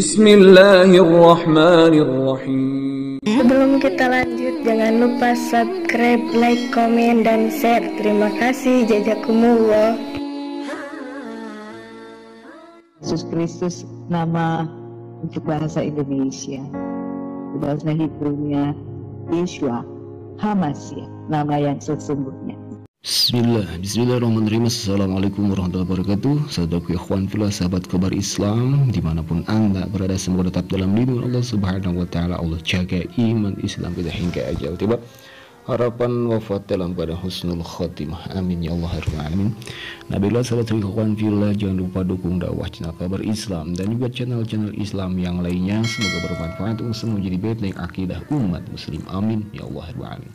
Bismillahirrahmanirrahim. Sebelum kita lanjut, jangan lupa subscribe, like, komen, dan share. Terima kasih. Jazakumullah. Yesus Kristus nama untuk bahasa Indonesia, bahasa Hebrew-nya Yeshua HaMashiach, nama yang sesungguhnya. Bismillahirrahmanirrahim. Assalamualaikum warahmatullahi wabarakatuh. Saudaraku ikhwan fillah, sahabat kabar Islam dimanapun anda berada, semoga tetap dalam lindungan Allah Subhanahu wa ta'ala. Allah jaga iman Islam kita hingga ajal tiba, harapan wafat dalam keadaan husnul khotimah, amin ya Allah alamin. Nabilah sahabat ikhwan fillah, jangan lupa dukung dakwah channel kabar Islam dan juga channel-channel Islam yang lainnya, semoga bermanfaat untuk semua, jadi baik akidah umat muslim, amin ya Allah alamin.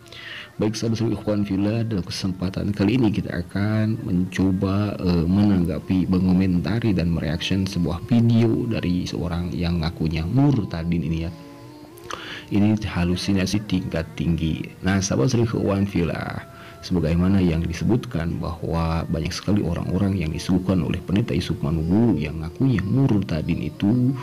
Baik sahabat ikhwan fillah, dalam kesempatan kali ini kita akan mencoba menanggapi, mengomentari dan mereaction sebuah video dari seorang yang ngakunya murtadin ini ya. Ini halusinasi tingkat tinggi. Nah sahabat ikhwan fillah, sebagaimana yang disebutkan bahwa banyak sekali orang-orang yang disuguhkan oleh pendeta Yusuf Manungulu yang ngakunya murtadin itu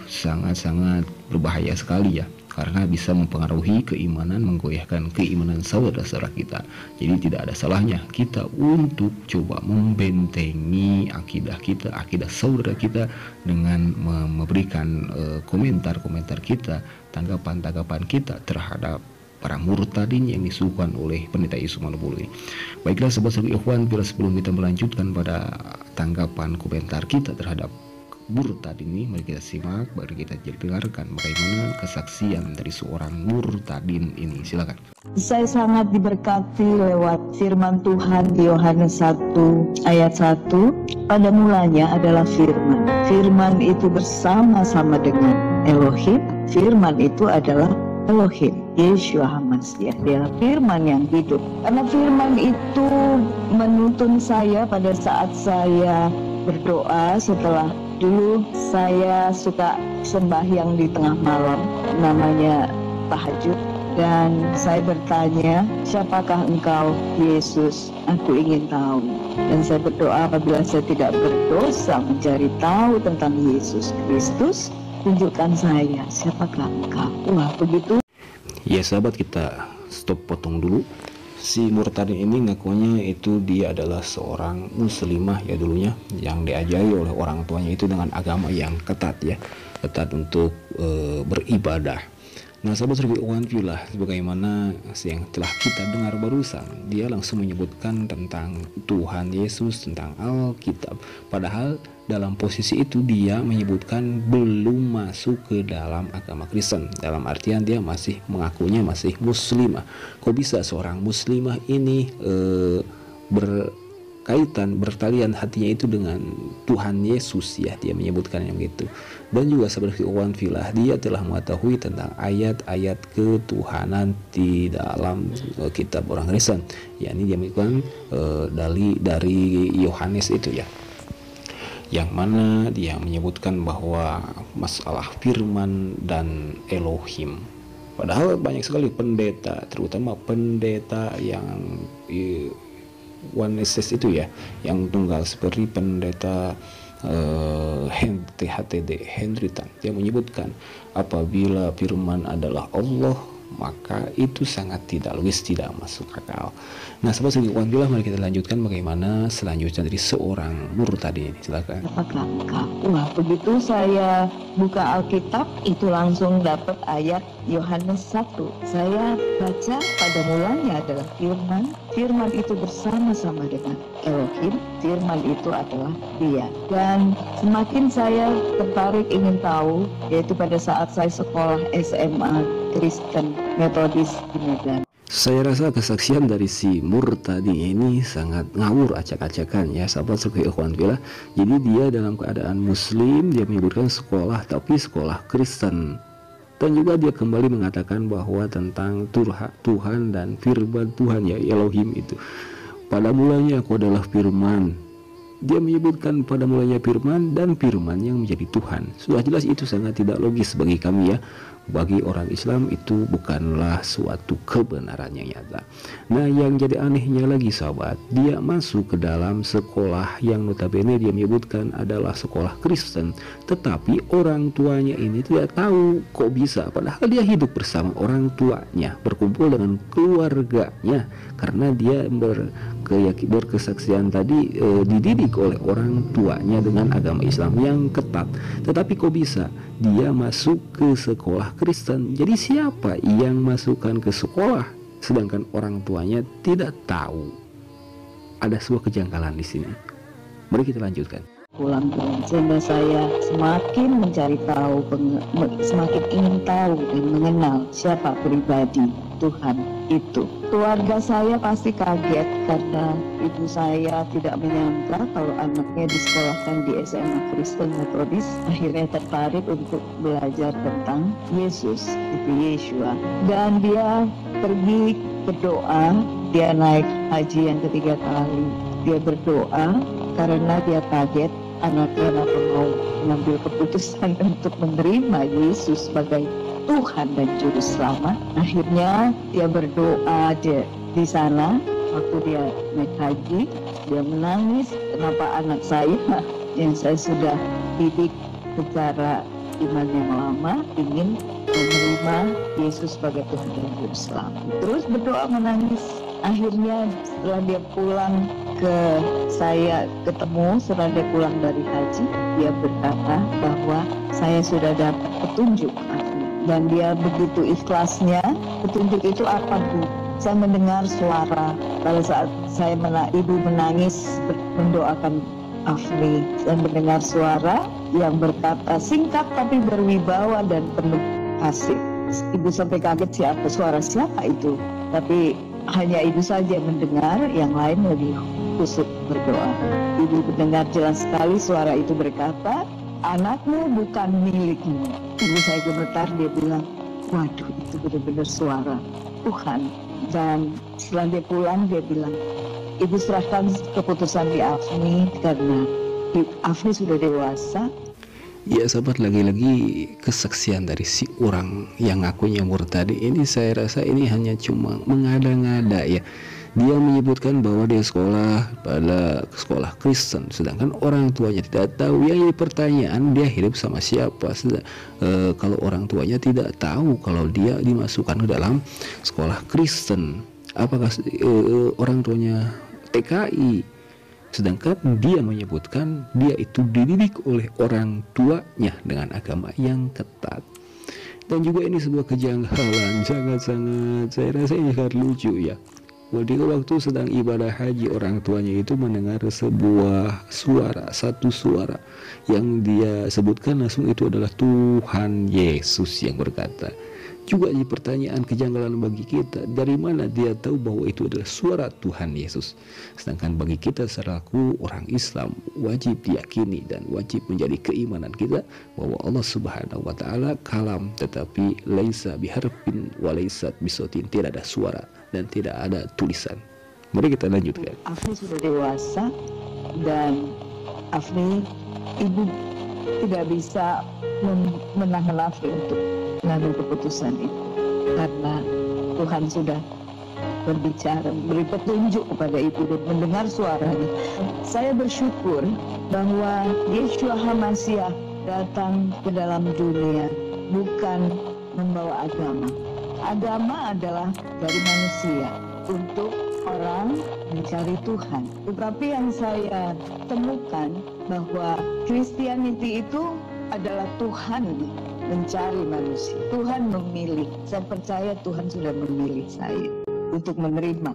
sangat-sangat berbahaya sekali ya, karena bisa mempengaruhi keimanan, menggoyahkan keimanan saudara-saudara kita. Jadi tidak ada salahnya kita untuk coba membentengi akidah kita, akidah saudara kita, dengan memberikan komentar-komentar kita, tanggapan-tanggapan kita terhadap para murtadin yang disuguhkan oleh pendeta Yusuf Manungulu. Baiklah sahabat ikhwan, bila sebelum kita melanjutkan pada tanggapan komentar kita terhadap murtadin ini, mari kita simak, mari kita dengarkan bagaimana kesaksian dari seorang murtadin ini. Silakan. Saya sangat diberkati lewat firman Tuhan di Yohanes 1 ayat 1. Pada mulanya adalah firman. Firman itu bersama-sama dengan Elohim. Firman itu adalah Elohim, Yeshua HaMashiach, dia firman yang hidup. Karena firman itu menuntun saya pada saat saya berdoa. Setelah dulu saya suka sembahyang di tengah malam, namanya tahajud, dan saya bertanya, siapakah engkau Yesus? Aku ingin tahu. Dan saya berdoa, apabila saya tidak berdosa mencari tahu tentang Yesus Kristus, tunjukkan saya siapakah engkau. Wah, begitu. Ya sahabat, kita stop potong dulu. Si murtadin ini ngakunya itu dia adalah seorang muslimah ya dulunya, yang diajari oleh orang tuanya itu dengan agama yang ketat ya, ketat untuk beribadah. Nah sahabat ikhwan fillah, sebagaimana yang telah kita dengar barusan, dia langsung menyebutkan tentang Tuhan Yesus, tentang Alkitab, padahal dalam posisi itu dia menyebutkan belum masuk ke dalam agama Kristen, dalam artian dia masih mengakunya masih muslimah. Kok bisa seorang muslimah ini berkaitan, bertalian hatinya itu dengan Tuhan Yesus ya, dia menyebutkan yang begitu. Dan juga sahabat ikhwan fillah, dia telah mengetahui tentang ayat-ayat ketuhanan di dalam kitab orang Kristen, yakni dia menyebutkan dari Yohanes itu ya, yang mana dia menyebutkan bahwa masalah firman dan Elohim. Padahal banyak sekali pendeta, terutama pendeta yang One SS itu ya, yang tunggal, seperti pendeta THTD Henry Tan, dia menyebutkan apabila firman adalah Allah, maka itu sangat tidak logis, tidak masuk akal. Nah sahabat ikhwan fillah, mari kita lanjutkan bagaimana selanjutnya dari seorang murtadin ini. Silakan. Apakah engkau? Wah, begitu saya buka Alkitab, itu langsung dapat ayat Yohanes 1. Saya baca, pada mulanya adalah firman. Firman itu bersama-sama dengan Elohim. Firman itu adalah dia. Dan semakin saya tertarik ingin tahu, yaitu pada saat saya sekolah SMA Kristen Metodis di Medan. Saya rasa kesaksian dari si murtadin ini sangat ngawur acak-acakan ya sahabat ikhwan fillah. Jadi dia dalam keadaan muslim, dia menyebutkan sekolah tapi sekolah Kristen, dan juga dia kembali mengatakan bahwa tentang Tuhan dan firman Tuhan ya, Elohim itu. Pada mulanya aku adalah firman. Dia menyebutkan pada mulanya firman, dan firman yang menjadi Tuhan. Sudah jelas itu sangat tidak logis bagi kami ya, bagi orang Islam itu bukanlah suatu kebenaran yang nyata. Nah, yang jadi anehnya lagi sahabat, dia masuk ke dalam sekolah yang notabene dia menyebutkan adalah sekolah Kristen, tetapi orang tuanya ini tidak tahu kok bisa, padahal dia hidup bersama orang tuanya, berkumpul dengan keluarganya, karena dia berkesaksian tadi dididik oleh orang tuanya dengan agama Islam yang ketat. Tetapi kok bisa dia masuk ke sekolah Kristen? Jadi siapa yang masukkan ke sekolah sedangkan orang tuanya tidak tahu? Ada sebuah kejanggalan di sini. Mari kita lanjutkan. Pulang-pulang sehingga saya semakin mencari tahu, semakin ingin tahu dan mengenal siapa pribadi Tuhan itu. Keluarga saya pasti kaget karena ibu saya tidak menyangka kalau anaknya disekolahkan di SMA Kristen Metodis. Akhirnya tertarik untuk belajar tentang Yesus, itu Yeshua. Dan dia pergi berdoa, dia naik haji yang ketiga kali. Dia berdoa karena dia kaget anaknya mau mengambil keputusan untuk menerima Yesus sebagai Tuhan dan Juru Selamat. Akhirnya dia berdoa di sana waktu dia naik haji. Dia menangis, kenapa anak saya yang saya sudah didik secara iman yang lama ingin menerima Yesus sebagai Tuhan dan Juru Selamat. Terus berdoa menangis. Akhirnya setelah dia pulang saya ketemu, setelah dia pulang dari haji, dia berkata bahwa saya sudah dapat petunjuk. Dan dia begitu ikhlasnya. Petunjuk itu apa, Bu? Saya mendengar suara pada saat ibu menangis mendoakan Afni. Saya mendengar suara yang berkata singkat tapi berwibawa dan penuh kasih. Ibu sampai kaget suara siapa itu. Tapi hanya ibu saja mendengar, yang lain lebih kusuk berdoa. Ibu mendengar jelas sekali suara itu berkata, anakmu bukan milikmu. Ibu saya gemetar, dia bilang, waduh, itu benar-benar suara Tuhan. Dan setelah dia pulang, dia bilang, ibu serahkan keputusan di Afni karena Afni sudah dewasa. Ya sahabat, lagi-lagi kesaksian dari si orang yang ngakunya murtadi ini, saya rasa ini hanya cuma mengada-ngada ya. Dia menyebutkan bahwa dia sekolah pada sekolah Kristen, sedangkan orang tuanya tidak tahu. Yang jadi pertanyaan, dia hidup sama siapa? Kalau orang tuanya tidak tahu kalau dia dimasukkan ke dalam sekolah Kristen, apakah orang tuanya TKI? Sedangkan dia menyebutkan dia itu dididik oleh orang tuanya dengan agama yang ketat. Dan juga ini sebuah kejanggalan, sangat-sangat, saya rasa ini sangat lucu ya. Waktu sedang ibadah haji, orang tuanya itu mendengar sebuah suara, satu suara yang dia sebutkan langsung itu adalah Tuhan Yesus yang berkata. Juga jadi pertanyaan kejanggalan bagi kita, dari mana dia tahu bahwa itu adalah suara Tuhan Yesus? Sedangkan bagi kita selaku orang Islam wajib diyakini dan wajib menjadi keimanan kita bahwa Allah Subhanahu wa taala kalam, tetapi laisa biharfin wa laisa bisotin, tidak ada suara dan tidak ada tulisan. Mari kita lanjutkan. Afni sudah dewasa dan Afni, ibu tidak bisa menahan Afni untuk mengambil keputusan itu karena Tuhan sudah berbicara, beri petunjuk kepada ibu dan mendengar suaranya. Saya bersyukur bahwa Yeshua HaMashiach datang ke dalam dunia bukan membawa agama. Agama adalah dari manusia untuk orang mencari Tuhan. Tetapi yang saya temukan bahwa Christianity itu adalah Tuhan mencari manusia. Tuhan memilih. Saya percaya Tuhan sudah memilih saya untuk menerima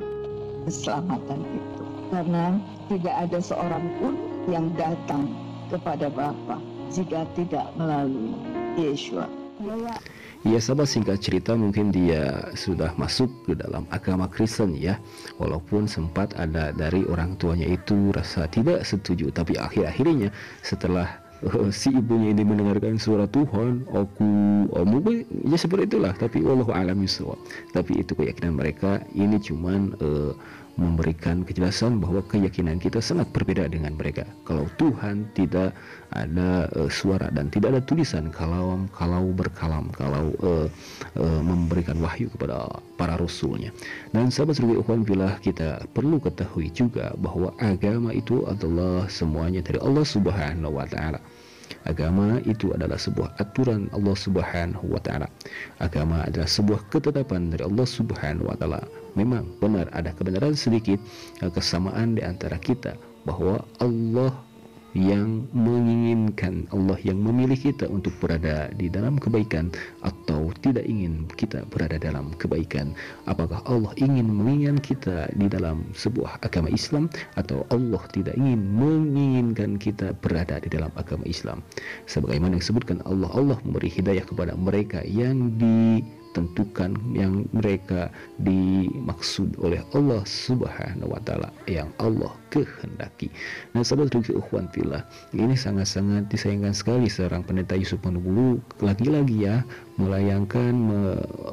keselamatan itu. Karena tidak ada seorang pun yang datang kepada Bapa jika tidak melalui Yeshua. Ya sahabat, singkat cerita mungkin dia sudah masuk ke dalam agama Kristen ya. Walaupun sempat ada dari orang tuanya itu rasa tidak setuju, tapi akhir-akhirnya setelah si ibunya ini mendengarkan suara Tuhan, mungkin ya seperti itulah, tapi wallahu a'lam bishawab. Tapi itu keyakinan mereka, ini cuman memberikan kejelasan bahwa keyakinan kita sangat berbeda dengan mereka. Kalau Tuhan tidak ada suara dan tidak ada tulisan kalau berkalam, kalau memberikan wahyu kepada para rasulnya. Dan sahabat sebagai ikhwan fillah, kita perlu ketahui juga bahwa agama itu adalah semuanya dari Allah Subhanahu wa taala. Agama itu adalah sebuah aturan Allah Subhanahu wa taala. Agama adalah sebuah ketetapan dari Allah Subhanahu wa taala. Memang benar ada kebenaran sedikit kesamaan di antara kita, bahwa Allah yang menginginkan, Allah yang memilih kita untuk berada di dalam kebaikan atau tidak ingin kita berada dalam kebaikan. Apakah Allah ingin menginginkan kita di dalam sebuah agama Islam, atau Allah tidak ingin menginginkan kita berada di dalam agama Islam? Sebagaimana yang disebutkan Allah memberi hidayah kepada mereka yang ditentukan, yang mereka dimaksud oleh Allah Subhanahu wa taala, yang Allah kehendaki. Nah, sahabat ikhwan fillah, ini sangat-sangat disayangkan sekali seorang pendeta Yusuf Manubulu lagi-lagi ya melayangkan,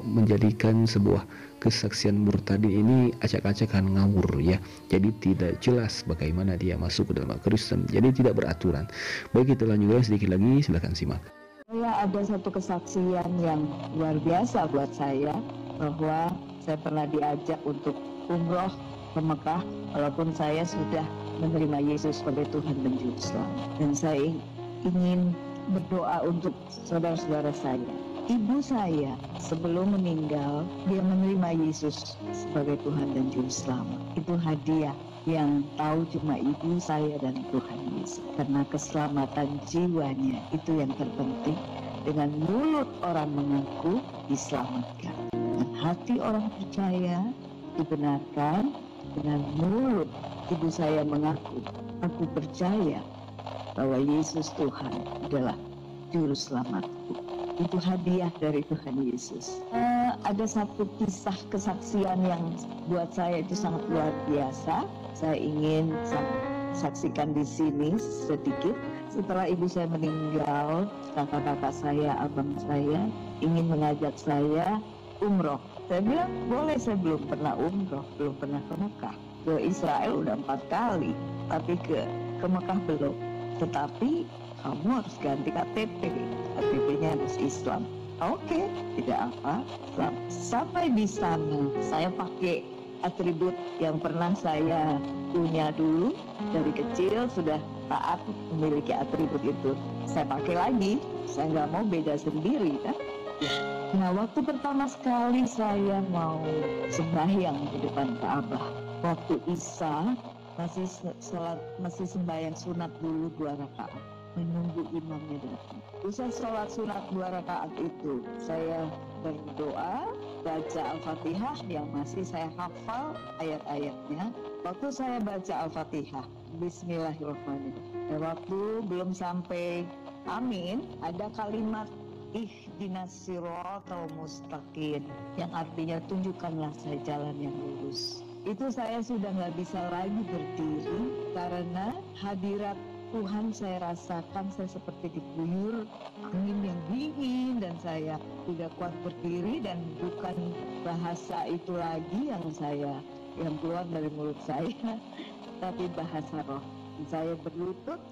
menjadikan sebuah kesaksian murtadin ini acak-acakan, ngawur ya. Jadi tidak jelas bagaimana dia masuk ke dalam Kristen, jadi tidak beraturan. Baik, kita lanjutkan sedikit lagi, silakan simak. Saya ada satu kesaksian yang luar biasa buat saya, bahwa saya pernah diajak untuk umroh ke Mekah, walaupun saya sudah menerima Yesus sebagai Tuhan dan Juru Selamat. Dan saya ingin berdoa untuk saudara-saudara saya. Ibu saya sebelum meninggal, dia menerima Yesus sebagai Tuhan dan Juru Selamat. Itu hadiah yang tahu cuma ibu saya dan Tuhan Yesus. Karena keselamatan jiwanya itu yang terpenting. Dengan mulut orang mengaku diselamatkan, dengan hati orang percaya dibenarkan, dengan mulut ibu saya mengaku, aku percaya bahwa Yesus Tuhan adalah Juru Selamatku. Itu hadiah dari Tuhan Yesus. Ada satu kisah kesaksian yang buat saya itu sangat luar biasa. Saya ingin saksikan di sini sedikit. Setelah ibu saya meninggal, kakak-kakak saya, abang saya ingin mengajak saya umroh. Saya bilang, boleh, saya belum pernah umroh, belum pernah ke Mekah. Ke Israel udah 4 kali, tapi ke Mekah belum. Tetapi kamu harus ganti KTP, KTP-nya harus Islam. Oke, tidak apa. Sampai di sana, saya pakai atribut yang pernah saya punya dulu. Dari kecil sudah taat memiliki atribut itu. Saya pakai lagi, saya nggak mau beda sendiri kan. Nah, waktu pertama sekali saya mau sembahyang di depan Ka'bah, waktu Isya masih sembahyang sunat dulu 2 rakaat, menunggu imamnya datang. Usai sholat sunat 2 rakaat itu, saya berdoa, baca Al-Fatihah yang masih saya hafal ayat-ayatnya. Waktu saya baca Al-Fatihah, Bismillahirrahmanirrahim, waktu belum sampai amin, ada kalimat ihdinas siratal mustaqim, yang artinya tunjukkanlah saya jalan yang lurus. Itu saya sudah nggak bisa lagi berdiri karena hadirat Tuhan saya rasakan. Saya seperti diguyur angin yang dingin dan saya tidak kuat berdiri, dan bukan bahasa itu lagi yang keluar dari mulut saya, tapi bahasa roh. Saya berlutut,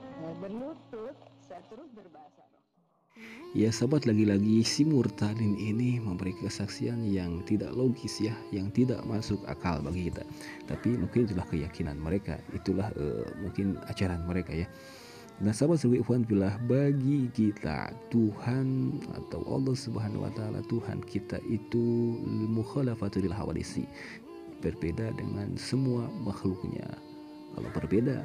saya terus berbahasa roh. Ya sahabat, lagi-lagi si murtadin ini memberi kesaksian yang tidak logis ya, yang tidak masuk akal bagi kita. Tapi mungkin itulah keyakinan mereka, itulah mungkin ajaran mereka ya. Nah sahabat sebagai ikhwan fillah, bagi kita Tuhan atau Allah Subhanahu wa taala, Tuhan kita itu mukhalafatul hawadisi, berbeda dengan semua makhluknya. Kalau berbeda,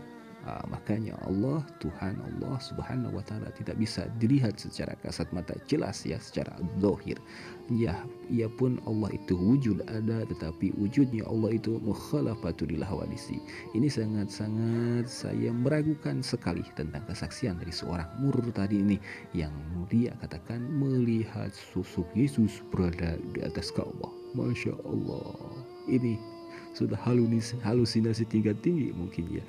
makanya Allah, Tuhan Allah Subhanahu wa taala tidak bisa dilihat secara kasat mata jelas ya, secara zahir. Ya, ia pun Allah itu wujud ada, tetapi wujudnya Allah itu mukhalafatul hawadisi. Ini sangat-sangat saya meragukan sekali tentang kesaksian dari seorang murtadi ini, yang dia katakan melihat sosok Yesus berada di atas Ka'bah. Masya Allah, ini sudah halusinasi tingkat tinggi mungkin ya.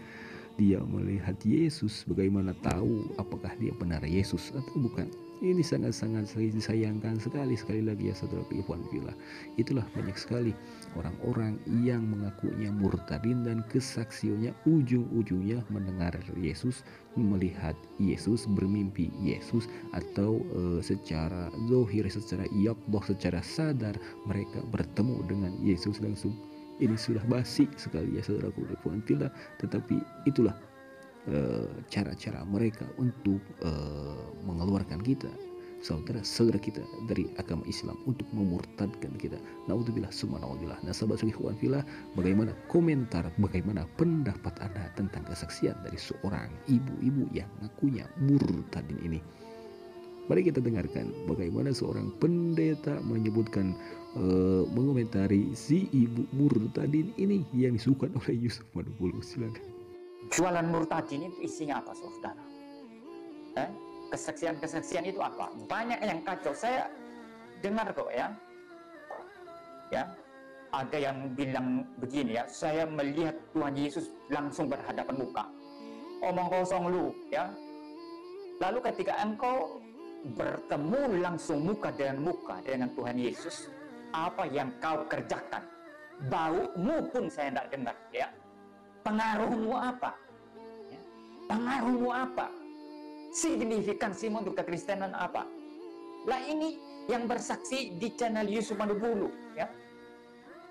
Dia melihat Yesus, bagaimana tahu apakah dia benar Yesus atau bukan? Ini sangat-sangat disayangkan sekali lagi ya saudaraku ikhwan fillah. Itulah banyak sekali orang-orang yang mengakunya murtadin dan kesaksiannya ujung-ujungnya mendengar Yesus, melihat Yesus, bermimpi Yesus, atau secara zohir, secara yaqdah, secara sadar mereka bertemu dengan Yesus langsung. Ini sudah basi sekali ya saudaraku ikhwan fillah, tetapi itulah cara-cara mereka untuk mengeluarkan kita, saudara-saudara kita, dari agama Islam, untuk memurtadkan kita. Naudzubillah summa naudzubillah. Nah sahabat ikhwan fillah, bagaimana komentar, bagaimana pendapat Anda tentang kesaksian dari seorang ibu-ibu yang ngakunya murtadin ini? Mari kita dengarkan bagaimana seorang pendeta menyebutkan, mengomentari si ibu murtadin ini yang disukai oleh Yusuf Manubulu. Silakan. Jualan murtadin itu isinya apa saudara? Kesaksian-kesaksian itu apa? Banyak yang kacau. Saya dengar kok ya, ada yang bilang begini ya, saya melihat Tuhan Yesus langsung berhadapan muka. Omong kosong lu ya. Lalu ketika engkau bertemu langsung muka dengan Tuhan Yesus, apa yang kau kerjakan? Baumu pun saya tidak dengar ya. Pengaruhmu apa? Ya. Pengaruhmu apa? Signifikansimu untuk kekristenan apa? Lah ini yang bersaksi di channel Yusuf Manubulu ya,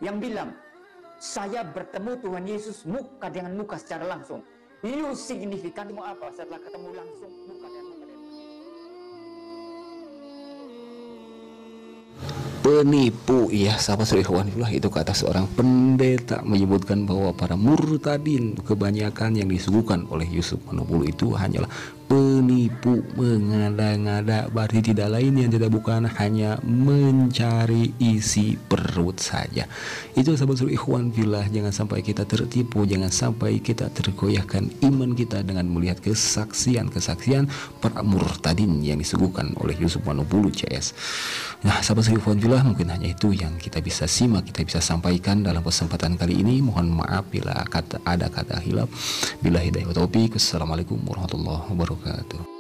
yang bilang saya bertemu Tuhan Yesus muka dengan muka secara langsung. Lu signifikanmu apa setelah ketemu langsung muka dengan muka? Penipu ya sahabat ikhwan fillah, itu kata seorang pendeta menyebutkan bahwa para murtadin kebanyakan yang disuguhkan oleh Yusuf Manubulu itu hanyalah penipu, mengada-ngada, berarti tidak lain yang tidak bukan hanya mencari isi perut saja. Itu sahabat ikhwan fillah, jangan sampai kita tertipu, jangan sampai kita tergoyahkan iman kita dengan melihat kesaksian para murtadin yang disuguhkan oleh Yusuf Manubulu CS. Nah sahabat ikhwan fillah, mungkin hanya itu yang kita bisa simak, kita bisa sampaikan dalam kesempatan kali ini. Mohon maaf bila ada kata hilaf. Bila hidayah wa taufik. Assalamualaikum warahmatullahi wabarakatuh.